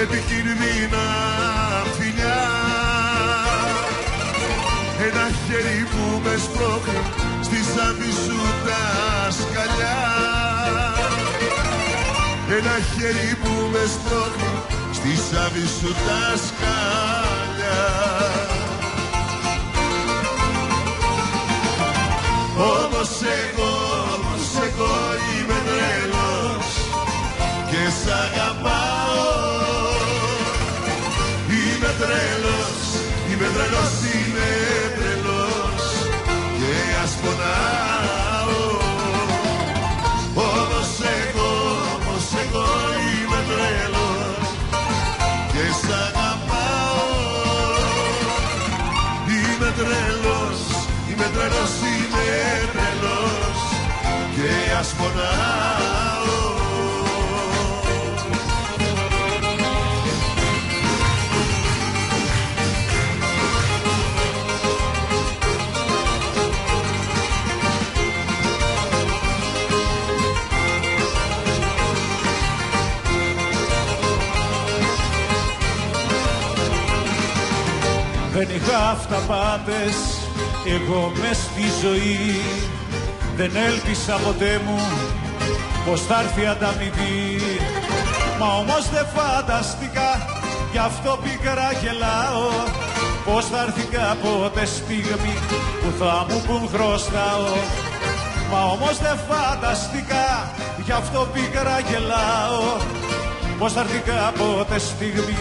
επικίνδυνα φιλιά. Ένα χέρι που με σπρώχνει στη σάφη σου τα σκαλιά. Ένα χέρι που με σπρώχνει στη σάφη σου τα σκαλιά. Όμως εγώ είμαι τρελός και σ' αγαπάω. Είμαι τρελός, είμαι τρελός, είμαι τρελός και ας πονάω. Όμως εγώ είμαι τρελός και σ' αγαπάω. Είμαι τρελός, είμαι τρελός, είμαι τρελός και ας πονάω. Δεν είχα αυταπάτες εγώ μες στη ζωή. Δεν έλπισα ποτέ μου πως θα έρθει ανταμοιβή. Μα όμως δεν φανταστικά, γι' αυτό πικρά γελάω, πως θα έρθει κάποτε στιγμή που θα μου πουν χρωστάω. Μα όμως δεν φανταστικά, γι' αυτό πικρά γελάω, πως θα έρθει κάποτε στιγμή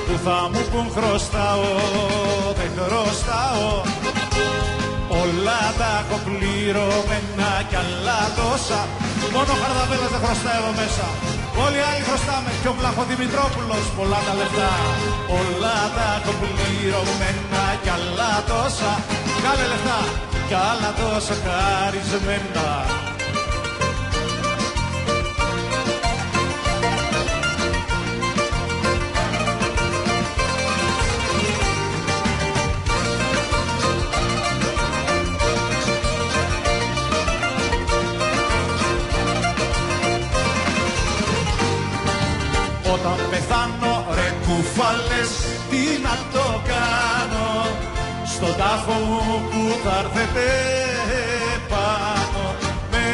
που θα μου πουν χρωστάω. Δεν χρωστάω, όλα τα έχω πληρωμένα κι άλλα τόσα. Μόνο Χαρδαβέλας δεν χρωστάει εδώ μέσα. Όλοι οι άλλοι χρωστάμε, κι ο Βλαχοδημητρόπουλος πολλά τα λεφτά. Όλα τα έχω πληρωμένα κι άλλα τόσα. Κάλε λεφτά κι άλλα τόσα χαρισμένα. Όταν πεθάνω ρε κουφάλες, τι να το κάνω, στον τάφο μου που θα έρθετε πάνω. Με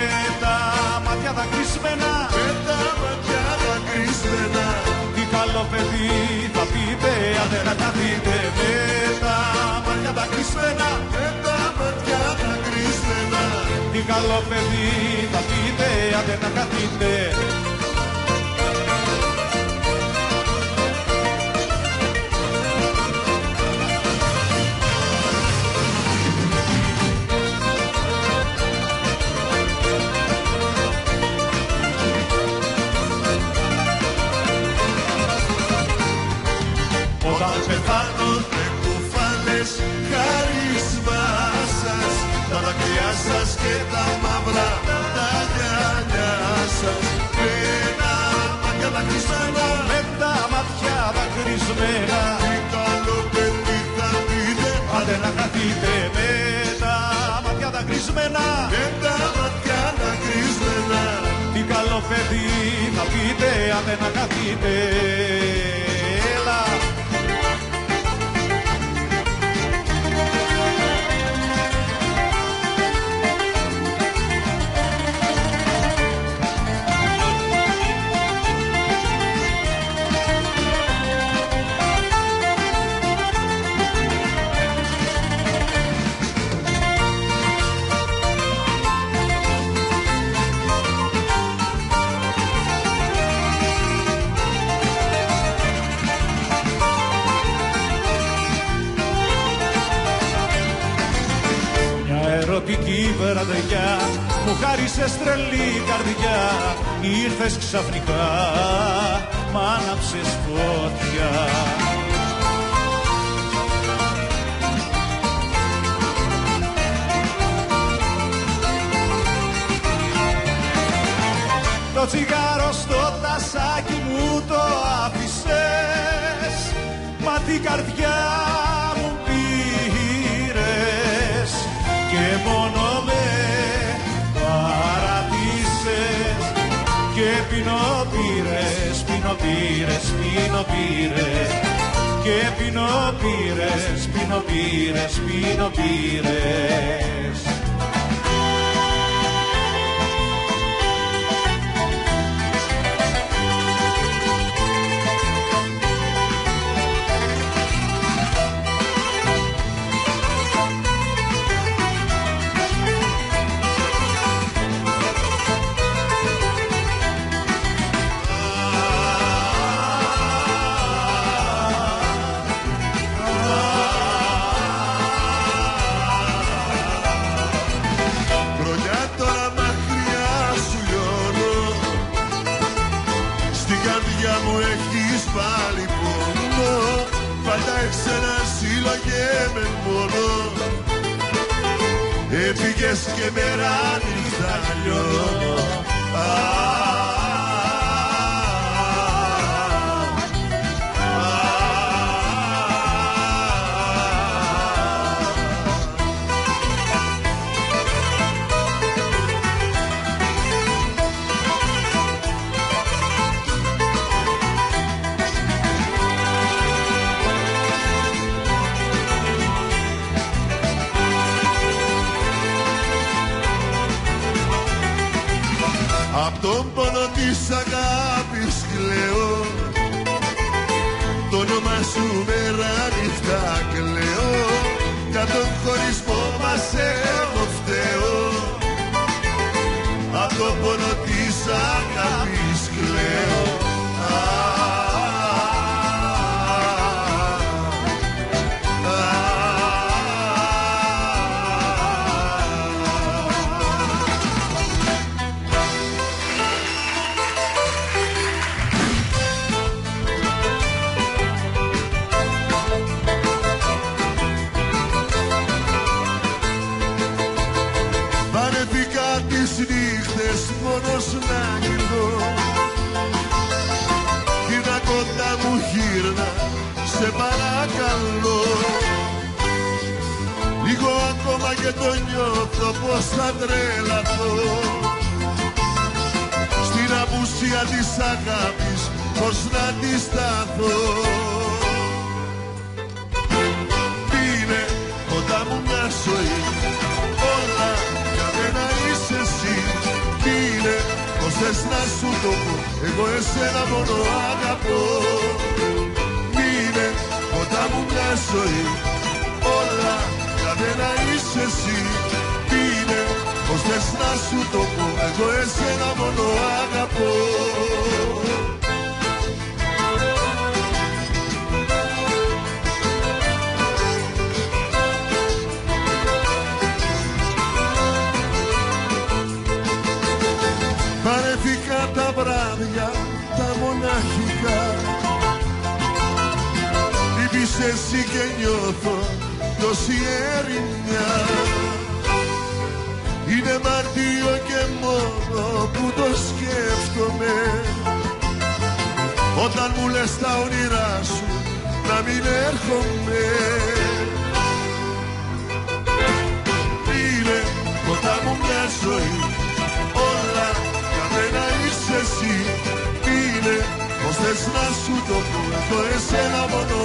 τα μάτια τα κρυσμένα, με τα μάτια τα κρυσμένα, τι καλό παιδί θα πείτε αν δεν ακαθείτε. Με τα μάτια τα κρυσμένα, με τα μάτια τα κρυσμένα, τι καλό παιδί θα πείτε αν δεν ακαθείτε. Όταν πεθάνω με κουφάλες χάρισμά σας, τα δάκρυά σας και τα μαύρα τα γυαλιά σας. Με τα μάτια τα κρυσμένα, με τα μάτια τα κρυσμένα, τι καλό παιδί θα πείτε αν δεν ακαθείτε. Με τα μάτια τα κρυσμένα, με τα μάτια τα κρυσμένα, τι καλό παιδί θα πείτε αν δεν ακαθείτε. Έλα. Ερωτική βραδιά μου χάρισες τρελή καρδιά, ήρθες ξαφνικά, μ' άναψες φωτιά. Το τσιγάρο στο τασάκι μου το άφησες, μα την καρδιά μου πήρες και μόνο με παρατήσες και πίνω πήρες, πίνω πίνω πύρες και πίνω πύρες. Έφυγες και με ράνεις τα λιώνω. Απ' τον πόνο της αγάπης κλαίω, το όνομα σου μέρα νύχτα κλαίω, για τον χωρισμό μας εγώ φταίω. Απ' τον πόνο της αγάπης κλαίω. Μόνος να γυρνώ, γύρνα κοντά μου γύρνα, σε παρακαλώ. Λίγο ακόμα και το νιώθω πως θα τρελαθώ. Στην απουσία της αγάπης πως να αντισταθώ. Πίνε κοντά μου μια ζωή, όλα για μένα είσαι εσύ. Πως θες να σου το πω, εγώ εσένα μόνο αγαπώ. Μείνε κοντά μου μια ζωή, όλα για μένα είσαι εσύ. Μείνε πως θες να σου το πω, εγώ εσένα μόνο αγαπώ. Παρέθηκα τα βράδια τα μοναχικά, λείπεις εσύ και νιώθω τόση ερημιά. Είναι μαρτίο και μόνο που το σκέφτομαι, όταν μου λες τα όνειρά σου να μην έρχομαι. Είναι κοντά μου μια ζωή, όλα να είσαι εσύ. Είναι πως θες να σου το πω, εγώ εσένα μόνο